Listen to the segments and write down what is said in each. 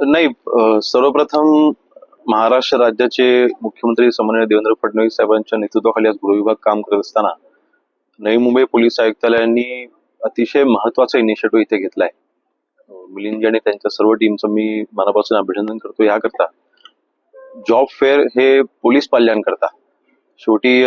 नाही, सर्वप्रथम महाराष्ट्र राज्याचे मुख्यमंत्री सन्माननीय देवेंद्र फडणवीस साहेबांच्या नेतृत्वाखाली आज गृहविभाग काम करत असताना नवी मुंबई पोलीस आयुक्तालयांनी अतिशय महत्वाचा इनिशिएटिव्ह इथे घेतलाय. मिलिंद आणि त्यांच्या सर्व टीमचं मी मनापासून अभिनंदन करतो. याकरता जॉब फेअर हे पोलीस पाल्यांकरता शेवटी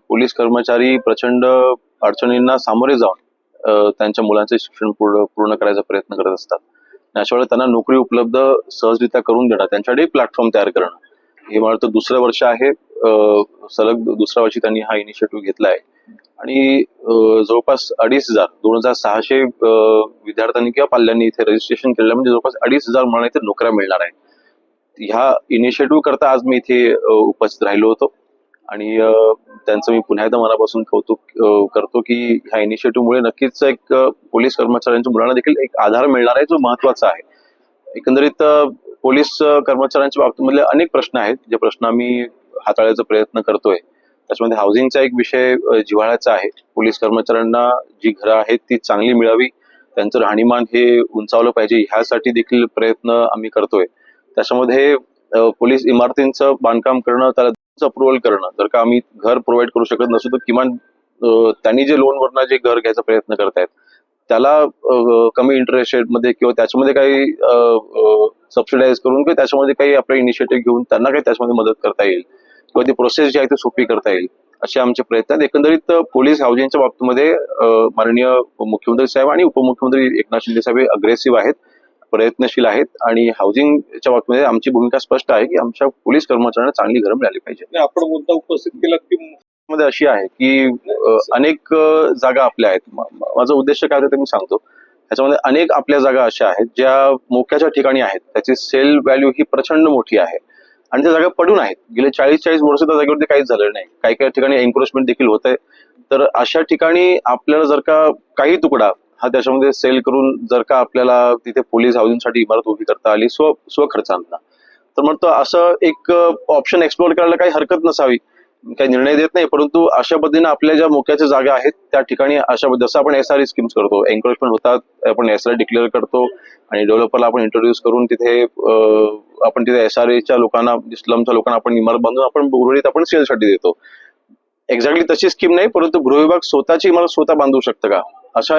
पोलीस कर्मचारी प्रचंड अडचणींना सामोरे जाऊन त्यांच्या मुलांचे शिक्षण पूर्ण करायचा प्रयत्न करत असतात. अशा वेळेला त्यांना नोकरी उपलब्ध सहजरित्या करून देणं, त्यांच्याकडे प्लॅटफॉर्म तयार करणं, हे मला वाटतं दुसरं वर्ष आहे. सलग दुसऱ्या वर्षी त्यांनी हा इनिशिएटिव्ह घेतलाय आणि जवळपास 2,600 विद्यार्थ्यांनी किंवा पाल्यांनी इथे रजिस्ट्रेशन केलेलं, म्हणजे जवळपास 2,500 मला इथे नोकऱ्या मिळणार आहेत. ह्या इनिशिएटिव्ह करता आज मी इथे उपस्थित राहिलो होतो आणि त्यांचं मी पुन्हा एकदा मनापासून कौतुक करतो की ह्या इनिशिएटिव्ह मुळे नक्कीच एक पोलीस कर्मचाऱ्यांच्या मुलांना देखील एक आधार मिळणार आहे, जो महत्वाचा आहे. एकंदरीत पोलीस कर्मचाऱ्यांच्या बाबतीमधले अनेक प्रश्न आहेत, जे प्रश्न आम्ही हाताळायचा प्रयत्न करतोय. त्याच्यामध्ये हाऊसिंगचा एक विषय जिव्हाळ्याचा आहे. पोलीस कर्मचाऱ्यांना जी घरं आहेत ती चांगली मिळावी, त्यांचं राहणीमान हे उंचावलं पाहिजे, ह्यासाठी देखील प्रयत्न आम्ही करतोय. त्याच्यामध्ये पोलीस इमारतींचं बांधकाम करणं, त्याला अप्रुव्हल करणं. जर का आम्ही घर प्रोव्हाइड करू शकत नसू तर किमान त्यांनी जे लोनवरनं जे घर घ्यायचा प्रयत्न करतायत त्याला कमी इंटरेस्ट रेटमध्ये किंवा त्याच्यामध्ये काही सबसिडाईज करून किंवा त्याच्यामध्ये काही आपले इनिशिएटिव्ह घेऊन त्यांना काही त्याच्यामध्ये मदत करता येईल किंवा ती प्रोसेस जी आहे ती सोपी करता येईल, असे आमचे प्रयत्न आहेत. एकंदरीत पोलीस हाऊसिंगच्या बाबतीमध्ये माननीय मुख्यमंत्री साहेब आणि उपमुख्यमंत्री एकनाथ शिंदे साहेब अग्रेसिव्ह आहेत, प्रयत्नशील आहेत आणि हाऊसिंगच्या बाबतीमध्ये आमची भूमिका स्पष्ट आहे की आमच्या पोलीस कर्मचाऱ्यांना चांगली घरं मिळाली पाहिजे. आपण मुद्दा उपस्थित केला की मध्ये अशी आहे की अनेक जागा आपल्या आहेत. माझा उद्देश काय होता ते मी सांगतो. त्याच्यामध्ये अनेक आपल्या जागा अशा आहेत ज्या मोक्याच्या ठिकाणी आहेत, त्याची सेल व्हॅल्यू ही प्रचंड मोठी आहे आणि त्या जागा पडून आहेत. गेले 40-40 वर्ष त्या जागेवरती काहीच झालेलं नाही. काही काही ठिकाणी एन्क्रोचमेंट देखील होत आहे. तर अशा ठिकाणी आपल्याला जर का काही तुकडा हा त्याच्यामध्ये सेल करून जर का आपल्याला तिथे पोलीस हाऊसिंगसाठी इमारत उभी करता आली स्वखर्चांना, तर म्हणतो असं एक ऑप्शन एक्सप्लोर करायला काही हरकत नसावी. काही निर्णय देत नाही, परंतु अशा पद्धतीने आपल्या ज्या मोक्याच्या जागा आहेत त्या ठिकाणी जसं आपण SRE स्कीम्स करतो, एन्क्रोचमेंट होतात, आपण SRE डिक्लेअर करतो आणि डेव्हलपरला आपण इंट्रोड्यूस करून तिथे आपण तिथे SREच्या लोकांना, स्लमच्या लोकांना आपण इमारत बांधून आपण उर्वरित आपण सेलसाठी देतो. एक्झॅक्टली तशी स्कीम नाही, परंतु गृहविभाग स्वतःची इमारत स्वतः बांधू शकतं का, अशा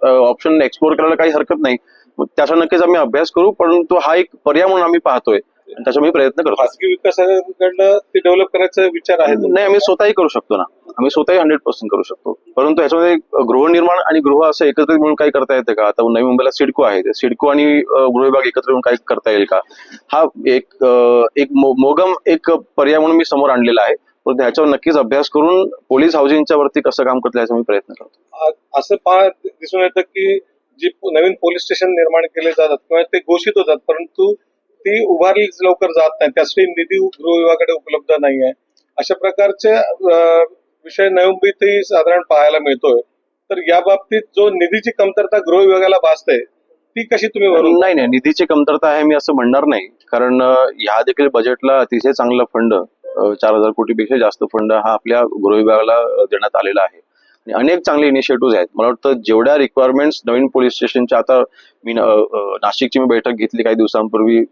ऑप्शन एक्सप्लोर करायला काही हरकत नाही. त्याचा नक्कीच आम्ही अभ्यास करू, परंतु हा एक पर्याय म्हणून आम्ही पाहतोय आणि त्याच्यामध्ये प्रयत्न करतो. खासगी विकासाकडनं ते डेव्हलप करायचा विचार आहे? नाही, आम्ही स्वतःही करू शकतो ना, आम्ही स्वतःही 100% करू शकतो. परंतु ह्याच्यामध्ये गृहनिर्माण आणि गृह असं एकत्रित मिळून काही करता येतं का? आता नवी मुंबईला सिडको आहे, सिडको आणि गृहविभाग एकत्र मिळून काही करता येईल का? हा एक मोगम एक पर्याय म्हणून मी समोर आणलेला आहे. परंतु ह्याच्यावर नक्कीच अभ्यास करून पोलीस हाऊसिंगच्या वरती कसं काम करता याचा मी प्रयत्न करतो. असं दिसून येतं की जी नवीन पोलीस स्टेशन निर्माण केले जातात किंवा ते घोषित होतात, परंतु ती उभारली लवकर जात नाही, त्यासाठी निधी गृह विभागाकडे उपलब्ध नाही आहे. अशा प्रकारचे विषय नवी मुंबईतही साधारण पाहायला मिळतोय. तर या बाबतीत जो निधीची कमतरता गृह विभागाला भासते ती कशी तुम्ही भरून? नाही, निधीची कमतरता आहे मी असं म्हणणार नाही, कारण ह्या देखील बजेटला अतिशय चांगला फंड, 4,000 कोटीपेक्षा जास्त फंड हा आपल्या गृह विभागाला देण्यात आलेला आहे आणि अनेक चांगले इनिशिएटिव्ह आहेत. मला वाटतं जेवढ्या रिक्वायरमेंट्स नवीन पोलीस स्टेशनच्या, आता मी नाशिकची मी बैठक घेतली काही दिवसांपूर्वी,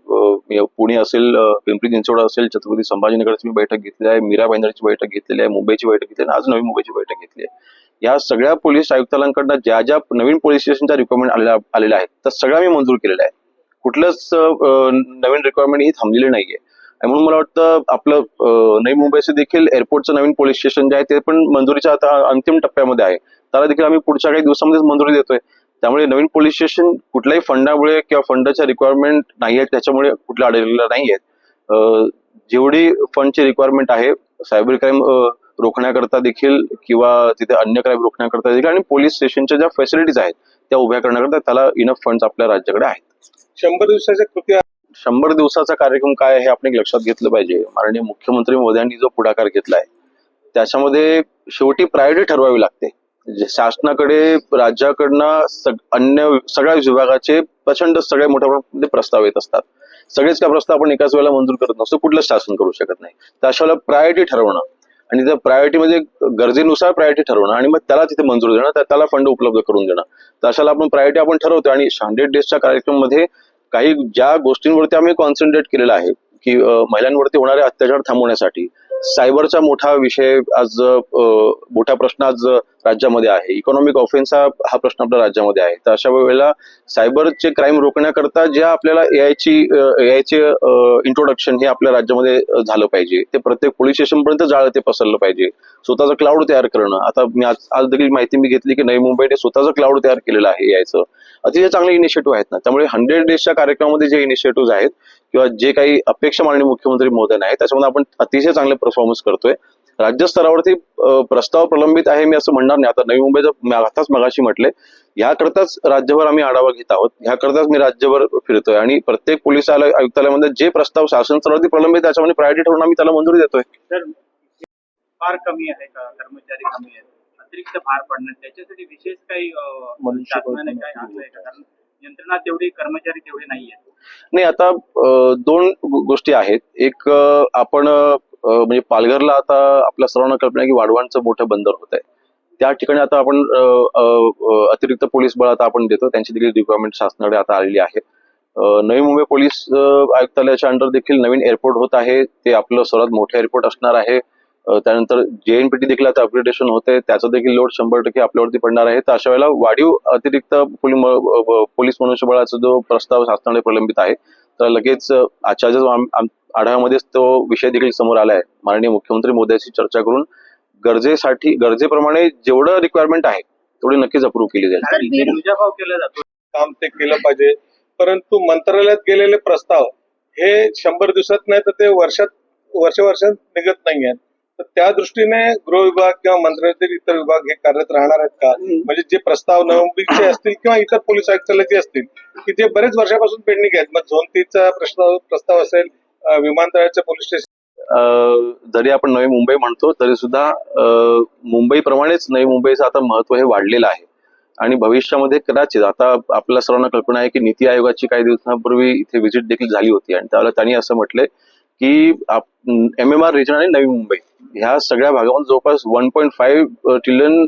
पुणे असेल, पिंपरी चिंचवड असेल, छत्रपती संभाजीनगरची मी बैठक घेतली आहे, मीरा भाईंदरची बैठक घेतलेली आहे, मुंबईची बैठक घेतली आहे, आज नवी मुंबईची बैठक घेतली आहे. या सगळ्या पोलीस आयुक्तालयांकडनं ज्या ज्या नवीन पोलीस स्टेशनच्या रिक्वायरमेंट आलेल्या आहेत त्या सगळ्या मी मंजूर केलेल्या आहेत. कुठलंच नवीन रिक्वायरमेंट ही थांबलेली नाहीये आणि म्हणून मला वाटतं आपलं नवी मुंबईचं देखील एअरपोर्टचं नवीन पोलीस स्टेशन जे आहे ते पण मंजुरीच्या आता अंतिम टप्प्यामध्ये आहे. त्याला देखील आम्ही पुढच्या काही दिवसांमध्येच मंजुरी देतोय. त्यामुळे नवीन पोलीस स्टेशन कुठल्याही फंडामुळे किंवा फंडाच्या रिक्वायरमेंट नाही आहेत त्याच्यामुळे कुठल्या अडलेल्या नाही आहेत. जेवढी फंडची रिक्वायरमेंट आहे सायबर क्राईम रोखण्याकरता देखील किंवा तिथे अन्य क्राईम रोखण्याकरता देखील आणि पोलीस स्टेशनच्या ज्या फॅसिलिटीज आहेत त्या उभ्या करण्याकरता त्याला इनफ फंड्स आपल्या राज्याकडे आहेत. 100 दिवसाच्या कृती, 100 दिवसाचा कार्यक्रम काय आहे हे आपण लक्षात घेतलं पाहिजे. माननीय मुख्यमंत्री मोदयांनी जो पुढाकार घेतलाय त्याच्यामध्ये शेवटी प्रायोरिटी ठरवावी लागते. शासनाकडे राज्याकडनं अन्य सगळ्या विभागाचे प्रचंड सगळ्या मोठ्या प्रमाणात प्रस्ताव येत असतात. सगळेच काय प्रस्ताव आपण एकाच वेळेला मंजूर करत नसतो, कुठलंच शासन करू शकत नाही. तर अशा वेळेला प्रायोरिटी ठरवणं आणि त्या प्रायोरिटीमध्ये गरजेनुसार प्रायोरिटी ठरवणं आणि मग त्याला तिथे मंजूर देणं, त्याला फंड उपलब्ध करून देणं. तर अशाला आपण प्रायोरिटी आपण ठरवतो आणि 100 डेजच्या कार्यक्रम मध्ये काही ज्या गोष्टींवरती आम्ही कॉन्सन्ट्रेट केलेलं आहे की महिलांवरती होणारे अत्याचार थांबवण्यासाठी सायबरचा मोठा विषय आज मोठा प्रश्न आज राज्यामध्ये आहे. इकॉनॉमिक ऑफेन्स हा प्रश्न आपल्या राज्यामध्ये आहे. तर अशा वेळेला सायबरचे क्राईम रोखण्याकरता ज्या आपल्याला एआयचे इंट्रोडक्शन हे आपल्या राज्यामध्ये झालं पाहिजे. ते प्रत्येक पोलीस स्टेशन पर्यंत जाळं ते पसरलं पाहिजे. स्वतःचं क्लाउड तयार करणं. आता मी आज देखील माहिती मी घेतली की नवी मुंबईने स्वतःचं क्लाउड तयार केलेलं आहे एआयचं. अतिशय चांगले इनिशिएटिव्ह आहेत ना. त्यामुळे 100 डेजच्या कार्यक्रमामध्ये जे इनिशिएटिव्ह आहेत किंवा जे काही अपेक्षा माननीय मुख्यमंत्री महोदय आहेत त्याच्यामध्ये आपण अतिशय चांगले परफॉर्मन्स करतोय. राज्य स्तरावरती प्रस्ताव प्रलंबित आहे मी असं म्हणणार नाही. आता नवी मुंबईचं आताच मगाशी म्हटले ह्याकरताच राज्यभर आम्ही आढावा घेत आहोत. ह्याकरताच मी राज्यभर फिरतोय आणि प्रत्येक पोलीस आयुक्तालयामध्ये जे प्रस्ताव शासन स्तरावरती प्रलंबित त्याच्यामध्ये प्रायोरिटी ठेवून आम्ही त्याला मंजुरी देतोय. तर फार कमी आहे का कर्मचारी कमी आहेत अतिरिक्त भार पडणं त्याच्यासाठी विशेष काही शासनाने काय आणलंय का कारण यंत्रणा तेवढी कर्मचारी तेवढे नाहीये. नाही आता दोन गोष्टी आहेत. एक आपण म्हणजे पालघरला आता आपल्या सर्वांना कल्पना आहे की वाढवणचं मोठं बंदर होत आहे. त्या ठिकाणी आता आपण अतिरिक्त पोलीस बळ आता आपण देतो. त्यांची देखील रिक्वायरमेंट शासनाकडे आता आलेली आहे. नवी मुंबई पोलीस आयुक्तालयाच्या अंडर देखील नवीन एअरपोर्ट होत आहे. ते आपलं सर्वात मोठं एअरपोर्ट असणार आहे. त्यानंतर जेएनपीटी देखील आता अपग्रेडेशन होते. त्याचं देखील लोड 100% आपल्यावरती पडणार आहे. तर अशा वेळेला वाढीव अतिरिक्त पोलीस मनुष्यबळाचा जो प्रस्ताव शासनाने प्रलंबित आहे तर लगेच आजच्या आढाव्यामध्येच तो विषय देखील समोर आला आहे. माननीय मुख्यमंत्री मोदयांशी चर्चा करून गरजेप्रमाणे जेवढं रिक्वायरमेंट आहे तेवढी नक्कीच अप्रूव्ह केली जाईल. कारण इथे दुजाभाव केला जातो काम ते केलं पाहिजे. परंतु मंत्रालयात गेलेले प्रस्ताव हे 100 दिवसात नाही तर ते वर्षात निघत नाही आहेत. तर त्या दृष्टीने गृह विभाग किंवा मंत्रालयातील इतर विभाग हे कार्यरत राहणार आहेत का? म्हणजे जे प्रस्ताव नवमुंबईचे असतील किंवा इतर पोलीस आयुक्तालयाचे असतील की जे बरेच वर्षापासून पेंडिंग आहेत. मग झोन 3 चा प्रस्ताव असेल, विमानतळाचे पोलीस स्टेशन जरी आपण नवी मुंबई म्हणतो तरी सुद्धा मुंबईप्रमाणेच नवी मुंबईचं आता महत्व हे वाढलेलं आहे. आणि भविष्यामध्ये कदाचित आता आपल्या सर्वांना कल्पना आहे की नीती आयोगाची काही दिवसांपूर्वी इथे व्हिजिट देखील झाली होती आणि त्यावेळेला त्यांनी असं म्हटलंय की MMR रिजन आणि नवी मुंबई ह्या सगळ्या भागामध्ये जवळपास 1.5 ट्रिलियन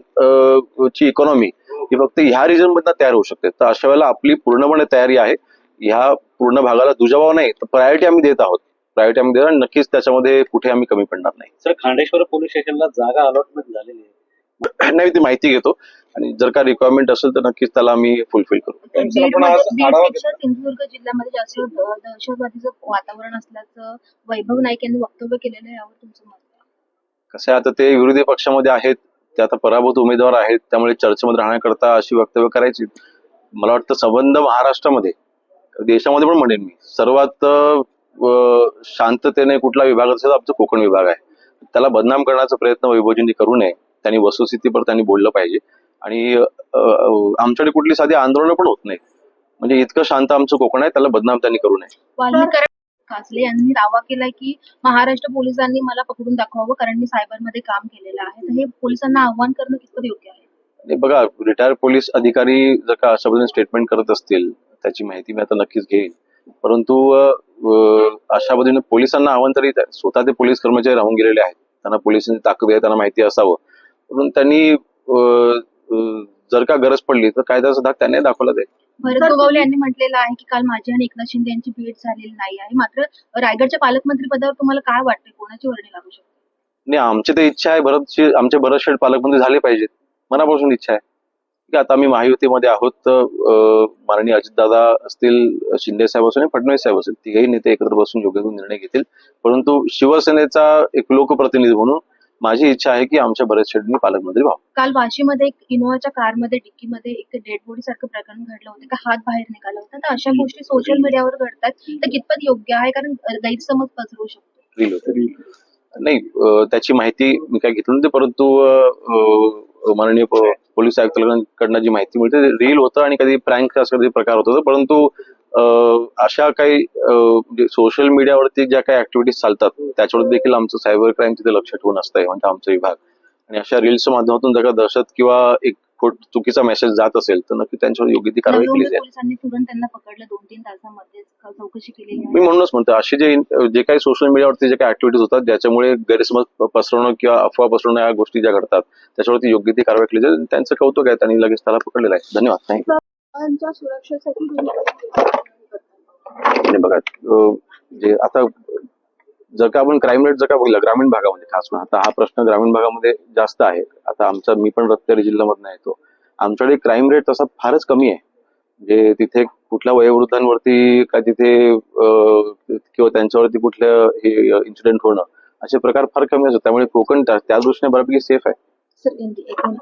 ची इकॉनॉमी ही फक्त ह्या रिजन मधनं तयार होऊ शकते. तर अशा वेळेला आपली पूर्णपणे तयारी आहे. ह्या पूर्ण भागाला दुजाभाव नाही तर प्रायोरिटी आम्ही देत आहोत. प्रायोरिटी आम्ही देणार नक्कीच त्याच्यामध्ये कुठे आम्ही कमी पडणार नाही. सर खांडेश्वर पोलीस स्टेशनला जागा अलॉटमेंट झालेली आहे. नाही ती माहिती घेतो आणि जर का रिक्वायरमेंट असेल तर नक्कीच त्याला आम्ही फुलफिल करू. बीडपेक्षा सिंधुदुर्ग जिल्ह्यामध्ये जास्त दहशतवादीचं वातावरण असल्याचं वैभव नाईक यांनी वक्तव्य केलेलं आहे. यावर तुमचं मत काय? कसं आहे आता ते विरोधी पक्षामध्ये आहेत. ते आता पराभूत उमेदवार आहेत. त्यामुळे चर्चेमध्ये राहण्याकरता अशी वक्तव्य करायची. मला वाटतं संबंध महाराष्ट्रामध्ये देशामध्ये पण म्हणेन मी सर्वात शांततेने कुठला विभाग असेल आमचा कोकण विभाग आहे. त्याला बदनाम करण्याचा प्रयत्न वैभवजींनी करू नये. त्यांनी वस्तुस्थितीवर त्यांनी बोललं पाहिजे आणि आमच्याकडे कुठली साधी आंदोलनं पण होत नाही. म्हणजे इतकं शांत आमचं कोकण आहे त्याला बदनाम त्यांनी करू नये. वाल्मिकरण कासले यांनी दावा केलाय की महाराष्ट्र पोलिसांनी मला पकडून दाखवावं कारण मी सायबरमध्ये काम केलेलं आहे. तर हे पोलिसांना आव्हान करणं कितपत योग्य आहे? आणि बघा रिटायर्ड पोलीस अधिकारी जर का अशा पद्धतीने स्टेटमेंट करत असतील त्याची माहिती मी आता नक्कीच घेईन. परंतु अशा पद्धतीने पोलिसांना आव्हान तरी स्वतः ते पोलीस कर्मचारी राहून गेलेले आहेत. त्यांना पोलिसांची ताकद आहे त्यांना माहिती असावं. म्हणून त्यांनी जर का गरज पडली तर कायद्याचा धाक त्यांनी दाखवला जाईल. भरत गोगावले यांनी म्हटलेलं आहे की काल माझी आणि एकनाथ शिंदे यांची भेट झालेली नाही आहे. मात्र रायगडच्या पालकमंत्री पदावर तुम्हाला काय वाटते कोणाची वर्णी लागू शकते? नाही आमची तर इच्छा आहे आमचे भरत शेठ पालकमंत्री झाले पाहिजेत. मनापासून इच्छा आहे की आता आम्ही महायुतीमध्ये आहोत. माननीय अजितदादा असतील, शिंदे साहेब असतील, फडणवीस साहेब असतील तिघही नेते एकत्र बसून योग्य निर्णय घेतील. परंतु शिवसेनेचा एक लोकप्रतिनिधी म्हणून माझी इच्छा आहे की आमच्या भरत शेठनी पालकमंत्री व्हावं. काल वाशीमध्ये एक इनोवाच्या कारमध्ये डिक्कीमध्ये एक डेड बॉडी सारखं प्रकरण घडलं होतं का हात बाहेर निघाला होता. तर अशा गोष्टी सोशल मीडियावर घडतात तर कितपत योग्य आहे कारण गैरसमज पसरवू शकतो. नाही त्याची माहिती मी काय घेतली नव्हती. परंतु माननीय पोलीस आयुक्तांकडनं जी माहिती मिळते रील होतं आणि कधी प्रँक असा कधी प्रकार होत होता. परंतु अशा काही सोशल मीडियावरती ज्या काही ऍक्टिव्हिटीज चालतात त्याच्यावर देखील आमचं सायबर क्राईम तिथे लक्ष ठेवून असतंय म्हणजे आमचा विभाग. आणि अशा रील्सच्या माध्यमातून जर का दहशत किंवा एक चुकीचा मेसेज जात असेल तर नक्की त्यांच्यावर योग्य ती कारवाई केली जाईल. पोलिसांनी तुरंत त्यांना पकडलं 2-3 तासामध्ये चौकशी केली. मी म्हणूनच म्हणतो असे जे काही सोशल मीडियावरती जे काही ऍक्टिव्हिटीज होतात ज्याच्यामुळे गैरसमज पसरवणं किंवा अफवा पसरवणं या गोष्टी ज्या घडतात त्याच्यावरती योग्य ती कारवाई केली जाईल. त्यांचं कौतुक आहे त्यांनी लगेच त्याला पकडलेलं आहे. धन्यवाद. थँक्यू. सुरक्षेसाठी आणि बघा जे आता जर का आपण क्राईम रेट जर का बघितला ग्रामीण भागामध्ये खास करून, आता हा प्रश्न ग्रामीण भागामध्ये जास्त आहे. आता मी पण रत्नागिरी जिल्ह्यामधून येतो. आमच्याकडे क्राईम रेट तसा फारच कमी आहे. म्हणजे तिथे कुठल्या वयोवृद्धांवरती का तिथे किंवा त्यांच्यावरती कुठल्या हे इन्सिडेंट होणं असे प्रकार फार कमी असतात. त्यामुळे कोकण त्या दृष्टीने बऱ्यापैकी सेफ आहे.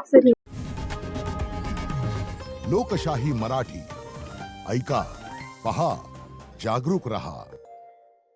सर लोकशाही मराठी ऐका, पहा, जागरूक रहा.